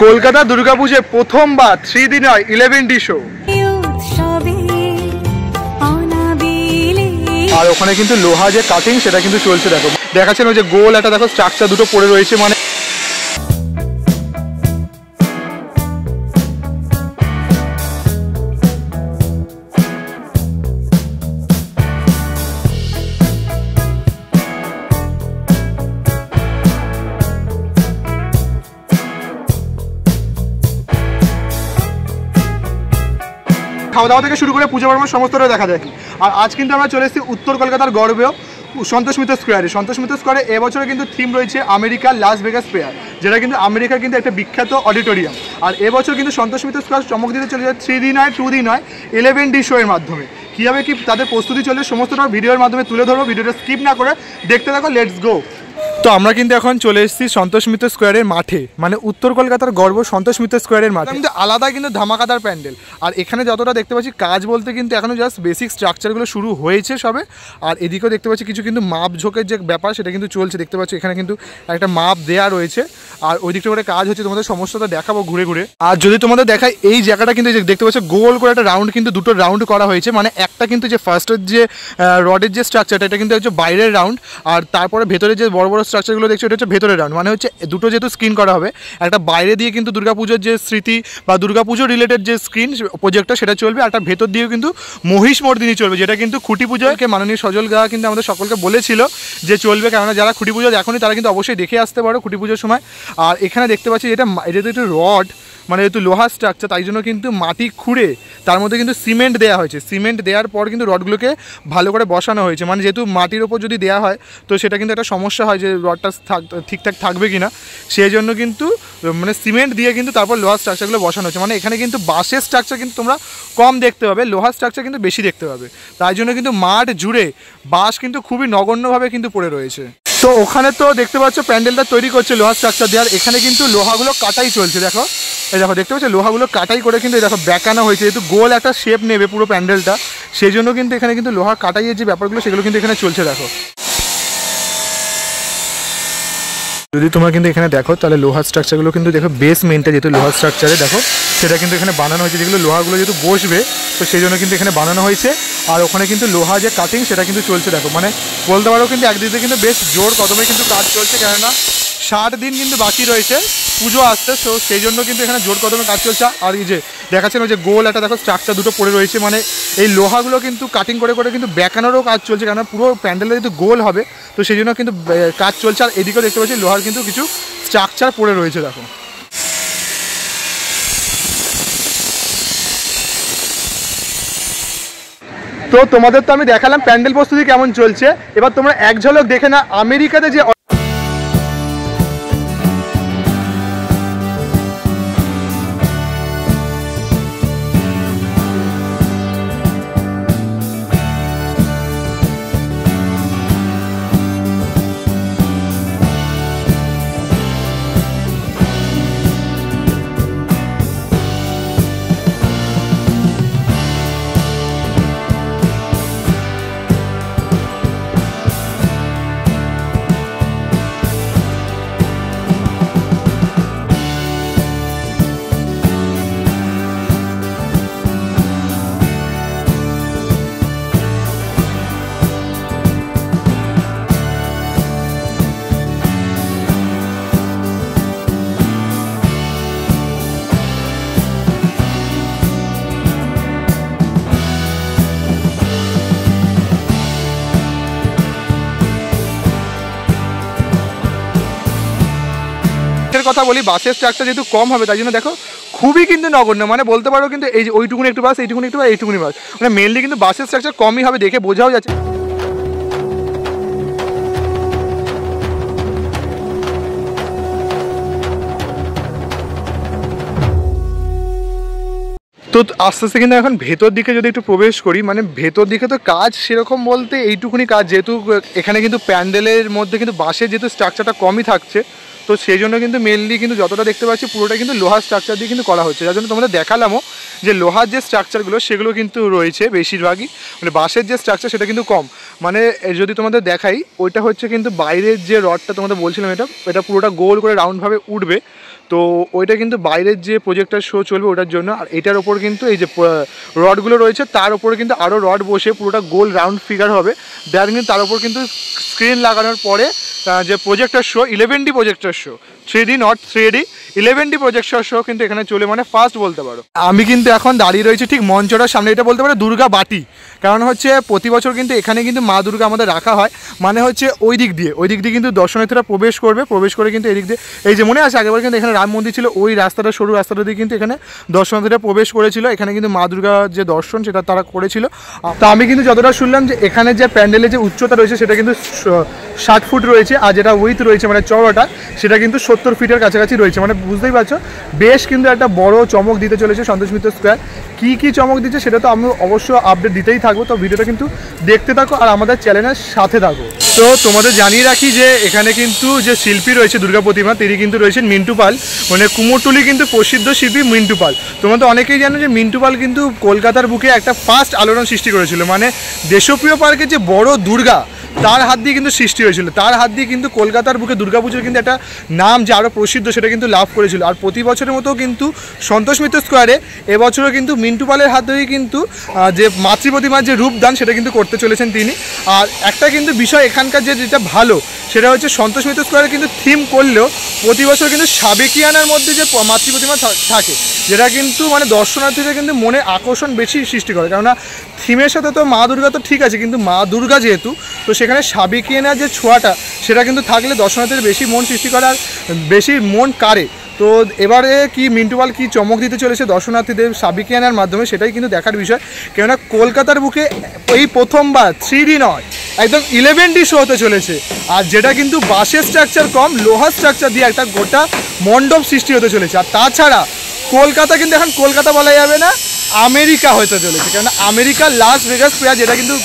কলকাতা দুর্গাপুজোয় প্রথমবার 3 দিন হয় 11D শো। আর ওখানে কিন্তু লোহা যে কাটিং সেটা কিন্তু চলছে, দেখো দেখাচ্ছেন ওই যে গোল একটা দেখো স্ট্রাকচার দুটো পড়ে রয়েছে, মানে খাওয়া দাওয়া থেকে শুরু করে পুজো পর্ব সমস্তটা দেখা দেখি। আর আজ কিন্তু আমরা চলে এসেছি উত্তর কলকাতার গর্বেও সন্তোষ মিত্র স্কোয়ারে। সন্তোষ মিত্র স্কোয়ারে এবছরে কিন্তু থিম রয়েছে আমেরিকা লাস ভেগাস ফেয়ার, যেটা কিন্তু আমেরিকার কিন্তু একটা বিখ্যাত অডিটোরিয়াম। আর এবছর কিন্তু সন্তোষ মিত্র স্কোয়ার চমক দিতে চলে যায় 3 দিন হয় 2 দিন হয় 11D শো এর মাধ্যমে। কীভাবে কি তাদের প্রস্তুতি চলে সমস্তটা ভিডিওর মাধ্যমে তুলে ধরবো, ভিডিওটা স্কিপ না করে দেখতে থাকো, লেটস গো। তো আমরা কিন্তু এখন চলে এসেছি সন্তোষ মিত্র স্কোয়ারের মাঠে, মানে উত্তর কলকাতার গর্ব সন্তোষ মিত্র স্কোয়ারের মাঠে। কিন্তু আলাদা কিন্তু ধামাকাদার প্যান্ডেল। আর এখানে যতটা দেখতে পাচ্ছি কাজ বলতে কিন্তু এখনও জাস্ট বেসিক স্ট্রাকচারগুলো শুরু হয়েছে সবে। আর এদিকেও দেখতে পাচ্ছি কিছু কিন্তু মাপ ঝোঁকের যে ব্যাপার সেটা কিন্তু চলছে, দেখতে পাচ্ছি এখানে কিন্তু একটা মাপ দেয়া রয়েছে। আর ওই দিকটা করে কাজ হচ্ছে, তোমাদের সমস্তটা দেখাবো ঘুরে ঘুরে। আর যদি তোমাদের দেখায় এই জায়গাটা কিন্তু দেখতে পাচ্ছ গোল করে একটা রাউন্ড কিন্তু দুটো রাউন্ড করা হয়েছে, মানে একটা কিন্তু যে ফার্স্টের যে রডের যে স্ট্রাকচারটা এটা কিন্তু হচ্ছে বাইরের রাউন্ড, আর তারপরে ভেতরে যে বড় বড় স্ট্রাকচারগুলো দেখছো এটা হচ্ছে ভেতরের রাউন্ড। মানে হচ্ছে দুটো যেহেতু স্ক্রিন করা হবে, একটা বাইরে দিয়ে কিন্তু দুর্গাপুজোর যে স্মৃতি বা দুর্গাপুজো রিলেটেড যে স্ক্রিন প্রজেক্টটা সেটা চলবে, আর একটা ভেতর দিয়েও কিন্তু মহিষমর্দিনী চলবে, যেটা কিন্তু খুঁটি পুজোকে মাননীয় সজল গা কিন্তু আমাদের সকলকে বলেছিল যে চলবে, কেননা যারা খুঁটি পুজো দেখোনি তারা কিন্তু অবশ্যই দেখে আসতে পারো খুঁটি পুজোর সময়। আর এখানে দেখতে পাচ্ছি এটা তো একটু রড, মানে যেহেতু লোহার স্ট্রাকচার তাই জন্য কিন্তু মাটি খুঁড়ে তার মধ্যে কিন্তু সিমেন্ট দেওয়া হয়েছে। সিমেন্ট দেওয়ার পর কিন্তু রডগুলোকে ভালো করে বসানো হয়েছে, মানে যেহেতু মাটির ওপর যদি দেওয়া হয় তো সেটা কিন্তু একটা সমস্যা হয় যে রডটা ঠিকঠাক থাকবে কিনা, সেই জন্য কিন্তু মানে সিমেন্ট দিয়ে কিন্তু তারপর লোহার স্ট্রাকচারগুলো বসানো হয়েছে। মানে এখানে কিন্তু বাঁশের স্ট্রাকচার কিন্তু তোমরা কম দেখতে পাবে, লোহার স্ট্রাকচার কিন্তু বেশি দেখতে পাবে। তাই জন্য কিন্তু মাঠ জুড়ে বাঁশ কিন্তু খুবই নগণ্যভাবে কিন্তু পড়ে রয়েছে। তো ওখানে তো দেখতে পাচ্ছ প্যান্ডেলটা তৈরি করছে লোহার স্ট্রাকচার দেওয়ার, এখানে কিন্তু লোহাগুলো কাটাই চলছে। দেখো এই দেখো দেখতে পাচ্ছ লোহাগুলো কাটাই করে কিন্তু দেখো বেঁকানো হয়েছে, যেহেতু গোল একটা শেপ নেবে পুরো প্যান্ডেলটা, সেই জন্য কিন্তু এখানে কিন্তু লোহার কাটাইয়ের যে ব্যাপারগুলো সেগুলো কিন্তু এখানে চলছে। দেখো যদি তোমরা কিন্তু এখানে দেখো তাহলে লোহার স্ট্রাকচারগুলো কিন্তু দেখো বেস মেনটা যেহেতু লোহার স্ট্রাকচারে দেখো সেটা কিন্তু এখানে বানানো হয়েছে, যেগুলো লোহাগুলো যেহেতু বসবে তো সেই জন্য কিন্তু এখানে বানানো হয়েছে। আর ওখানে কিন্তু লোহা যে কাটিং সেটা কিন্তু চলছে। দেখো মানে বলতে পারো কিন্তু একদিকে কিন্তু বেশ জোর কদমে কিন্তু কাজ চলছে, কেননা 60 দিন কিন্তু বাকি রয়েছে পুজো আসতে, তো সেই জন্য কিন্তু এখানে জোর কদমে কাজ চলছে। আর এই যে দেখাচ্ছেন ওই যে গোল একটা দেখো স্ট্রাকচার দুটো পড়ে রয়েছে, মানে এই লোহাগুলো কিন্তু কাটিং করে করে কিন্তু বেঁকানোরও কাজ চলছে, কেননা পুরো প্যান্ডেলটা যেহেতু গোল হবে তো সেই জন্য কিন্তু কাজ চলছে। আর এদিকেও দেখতে পাচ্ছি লোহার কিন্তু কিছু স্ট্রাকচার পড়ে রয়েছে। দেখো তো তোমাদের তো আমি দেখালাম প্যান্ডেল প্রস্তুতি কেমন চলছে, এবার তোমরা এক ঝলক দেখে না আমেরিকাতে যে কথা বলি, বাসের স্ট্রাকচার যেহেতু কম হবে তাই জন্য দেখো খুবই কিন্তু নগণ্য, মানে বলতে পারো কিন্তু এই যে ওইটুকুনি একটু বাস, এইটুকুনি একটু বাস, এইটুকুনি বাস, মানে মেনলি কিন্তু বাসের স্ট্রাকচার কমই হবে, দেখে বোঝাও যাচ্ছে। তো আস্তে আস্তে কিন্তু এখন ভেতর দিকে যদি একটু প্রবেশ করি, মানে ভেতর দিকে তো কাজ সেরকম বলতে এইটুকুনি কাজ, যেহেতু এখানে কিন্তু প্যান্ডেলের মধ্যে কিন্তু বাসের যেহেতু স্ট্রাকচারটা কমই থাকছে তো সেই জন্য কিন্তু মেনলি কিন্তু যতটা দেখতে পাচ্ছি পুরোটা কিন্তু লোহার স্ট্রাকচার দিয়ে কিন্তু করা হচ্ছে, যার জন্য তোমাদের দেখালামও যে লোহার যে স্ট্রাকচারগুলো সেগুলো কিন্তু রয়েছে বেশিরভাগই, মানে বাঁশের যে স্ট্রাকচার সেটা কিন্তু কম। মানে যদি তোমাদের দেখাই ওইটা হচ্ছে কিন্তু বাইরের যে রডটা তোমাদের বলছিলাম এটা পুরোটা গোল করে রাউন্ডভাবে উঠবে, তো ওইটা কিন্তু বাইরের যে প্রজেক্টর শো চলবে ওটার জন্য। আর এটার ওপর কিন্তু এই যে রডগুলো রয়েছে তার উপরে কিন্তু আরও রড বসে পুরোটা গোল রাউন্ড ফিগার হবে, দেন কিন্তু তার উপর কিন্তু স্ক্রিন লাগানোর পরে যে projector show 11D projector show, 3D not 3D 11D projector show কিন্তু এখানে চলে, মানে ফার্স্ট বলতে পারো। আমি কিন্তু এখন দাঁড়িয়ে রয়েছি ঠিক মঞ্চটার সামনে, এটা বলতে পারো দুর্গা বাটি, কারণ হচ্ছে প্রতি বছর কিন্তু এখানে কিন্তু মা দুর্গা আমাদের রাখা হয়, মানে হচ্ছে ওই দিক দিয়ে কিন্তু দর্শনার্থীরা প্রবেশ করে কিন্তু এদিক দিয়ে, এই যে মনে আছে আগেবার কিন্তু এখানে রাম মন্দির ছিল, ওই রাস্তাটা সরু রাস্তাটা দিয়ে কিন্তু এখানে দর্শনার্থীরা প্রবেশ করেছিল, এখানে কিন্তু মা দুর্গার যে দর্শন সেটা তারা করেছিল। তো আমি কিন্তু যতটা শুনলাম যে এখানে যে প্যান্ডেলের যে উচ্চতা রয়েছে সেটা কিন্তু 60 ফুট রয়েছে, আর যেটা উইথ রয়েছে মানে চওড়াটা সেটা কিন্তু 70 ফিটের কাছাকাছি রয়েছে, মানে বুঝতেই পারছো বেশ কিন্তু একটা বড় চমক দিতে চলেছে সন্তোষ মিত্র স্কোয়ার। কী চমক দিচ্ছে সেটা তো আমি অবশ্য আপডেট দিতেই থাকবো, তো ভিডিওটা কিন্তু দেখতে থাকো আর আমাদের চ্যানেলের সাথে থাকো। তো তোমাদের জানিয়ে রাখি যে এখানে কিন্তু যে শিল্পী রয়েছে দুর্গা প্রতিমা তিনি কিন্তু রয়েছেন মিন্টু পাল, মানে কুমোরটুলি কিন্তু প্রসিদ্ধ শিল্পী মিন্টু পাল। তোমরা তো অনেকেই জানো যে মিন্টু পাল কিন্তু কলকাতার বুকে একটা ফার্স্ট আলোড়ন সৃষ্টি করেছিল, মানে দেশপ্রিয় পার্কের যে বড় দুর্গা তার হাত দিয়ে কিন্তু সৃষ্টি হয়েছিল, তার হাত দিয়ে কিন্তু কলকাতার বুকে দুর্গাপুজোর কিন্তু একটা নাম যে আরও প্রসিদ্ধ সেটা কিন্তু লাভ করেছিল। আর প্রতি বছরের মতো কিন্তু সন্তোষ মিত্র স্কোয়ারে এবছরও কিন্তু মিন্টু পালের হাত ধরেই কিন্তু যে মাতৃ প্রতিমার যে রূপদান সেটা কিন্তু করতে চলেছেন তিনি। আর একটা কিন্তু বিষয় এখানকার যেটা ভালো সেটা হচ্ছে সন্তোষ মিত্র স্কোয়ারে কিন্তু থিম করলেও প্রতি বছর কিন্তু সাবেকিয়ানার মধ্যে যে মাতৃ প্রতিমা থাকে যেটা কিন্তু মানে দর্শনার্থীদের কিন্তু মনে আকর্ষণ বেশি সৃষ্টি করে, কেননা থিমের সাথে তো মা দুর্গা তো ঠিক আছে, কিন্তু মা দুর্গা যেহেতু তো সেখানে সাবেকিয়ানার যে ছোঁয়াটা সেটা কিন্তু থাকলে দর্শনার্থীদের বেশি মন সৃষ্টি করে আর বেশি মন কাড়ে। তো এবারে কি মিন্টু পাল কী চমক দিতে চলেছে দর্শনার্থীদের সাবেকিয়ানার মাধ্যমে সেটাই কিন্তু দেখার বিষয়, কেননা কলকাতার বুকে এই প্রথমবার 3D নয় একদম 11D শো হতে চলেছে, আর যেটা কিন্তু বাঁশের স্ট্রাকচার কম লোহার স্ট্রাকচার দিয়ে একটা গোটা মণ্ডপ সৃষ্টি হতে চলেছে। আর তাছাড়া কলকাতা কিন্তু এখন কলকাতা বলা যাবে না, আমেরিকা হতে চলেছে, কেননা আমেরিকার লাস ভেগাস স্কয়ার যেটা কিন্তু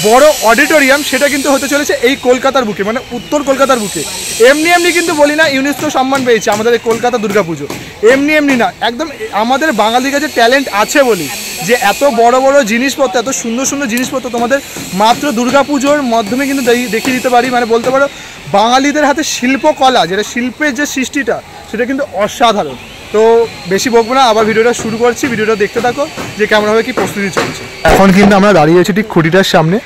বড় অডিটোরিয়াম সেটা কিন্তু হতে চলেছে এই কলকাতার বুকে, মানে উত্তর কলকাতার বুকে। এমনি কিন্তু বলি না ইউনেস্কো সম্মান পেয়েছে আমাদের এই কলকাতা দুর্গাপুজো, এমনি না, একদম আমাদের বাঙালির কাছে ট্যালেন্ট আছে বলি যে এত বড় জিনিসপত্র এত সুন্দর জিনিসপত্র তোমাদের মাত্র দুর্গাপুজোর মাধ্যমে কিন্তু দেখিয়ে দিতে পারি। মানে বলতে পারো বাঙালিদের হাতে শিল্পকলা যেটা শিল্পের যে সৃষ্টিটা সেটা কিন্তু অসাধারণ। তো বেশি বকবো না, আবার ভিডিওটা শুরু করছি, ভিডিওটা দেখতে থাকো যে কেমনভাবে কি প্রস্তুতি চলছে। এখন কিন্তু আমরা দাঁড়িয়ে আছি ঠিক খুঁটিটার সামনে,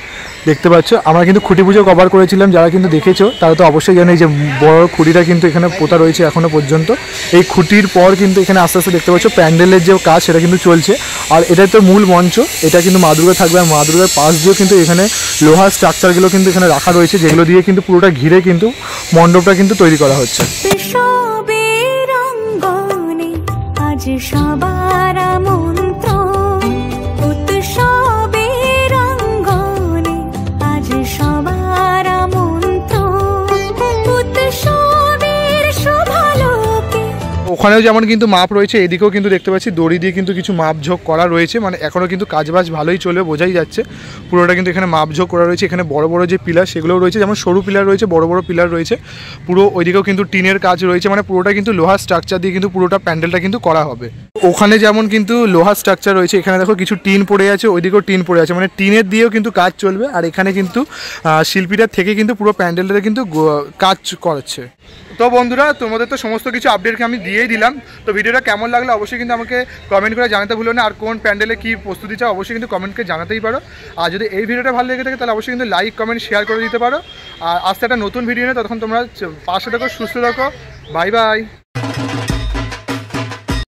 দেখতে পাচ্ছ আমরা কিন্তু খুঁটি পুজো কভার করেছিলাম, যারা কিন্তু দেখেছো তারা তো অবশ্যই জানে যে বড় খুঁটিটা কিন্তু এখানে পোতা রয়েছে এখনো পর্যন্ত। এই খুঁটির পর কিন্তু এখানে আস্তে আস্তে দেখতে পাচ্ছ প্যান্ডেলের যে কাজ সেটা কিন্তু চলছে, আর এটাই তো মূল মঞ্চ, এটা কিন্তু মা দুর্গা থাকবে, আর মা দুর্গার পাশ দিয়েও কিন্তু এখানে লোহার স্ট্রাকচারগুলো কিন্তু এখানে রাখা রয়েছে, যেগুলো দিয়ে কিন্তু পুরোটা ঘিরে কিন্তু মণ্ডপটা কিন্তু তৈরি করা হচ্ছে। সবার মন্ত্র উৎসবের রঙ্গনে আজ সবার মন্ত্র উৎসবের শোভালোকে। ওখানেও যেমন কিন্তু মাপ রয়েছে, এদিকেও কিন্তু দেখতে পাচ্ছি দড়ি দিয়ে কিন্তু কিছু মাপঝোঁক করা রয়েছে, মানে এখনও কিন্তু কাজবাজ ভালোই চলে বোঝাই যাচ্ছে। পুরোটা কিন্তু এখানে মাপঝোঁক করা রয়েছে, এখানে বড় যে পিলার সেগুলোও রয়েছে, যেমন সরু পিলার রয়েছে বড় পিলার রয়েছে, পুরো ওইদিকেও কিন্তু টিনের কাজ রয়েছে, মানে পুরোটা কিন্তু লোহার স্ট্রাকচার দিয়ে কিন্তু পুরোটা প্যান্ডেলটা কিন্তু করা হবে। ওখানে যেমন কিন্তু লোহার স্ট্রাকচার রয়েছে, এখানে দেখো কিছু টিন পড়ে আছে, ওইদিকেও টিন পড়ে আছে, মানে টিনের দিয়েও কিন্তু কাজ চলবে। আর এখানে কিন্তু শিল্পীরা থেকে কিন্তু পুরো প্যান্ডেলটা কিন্তু কাজ করাচ্ছে। তো বন্ধুরা তোমাদের তো সমস্ত কিছু আপডেটকে আমি দিয়েই দিলাম, তো ভিডিওটা কেমন লাগলো অবশ্যই কিন্তু আমাকে কমেন্ট করে জানাতে ভুলো না, আর কোন প্যান্ডেলে কী প্রস্তুতি চাও অবশ্যই কিন্তু কমেন্টকে জানাতেই পারো। আর যদি এই ভিডিওটা ভালো লেগে থাকে তাহলে অবশ্যই কিন্তু লাইক কমেন্ট শেয়ার করে দিতে পারো। আর আজকে একটা নতুন ভিডিও নিয়ে তখন তোমরা পাশে থাকো, সুস্থ থাকো, বাই বাই।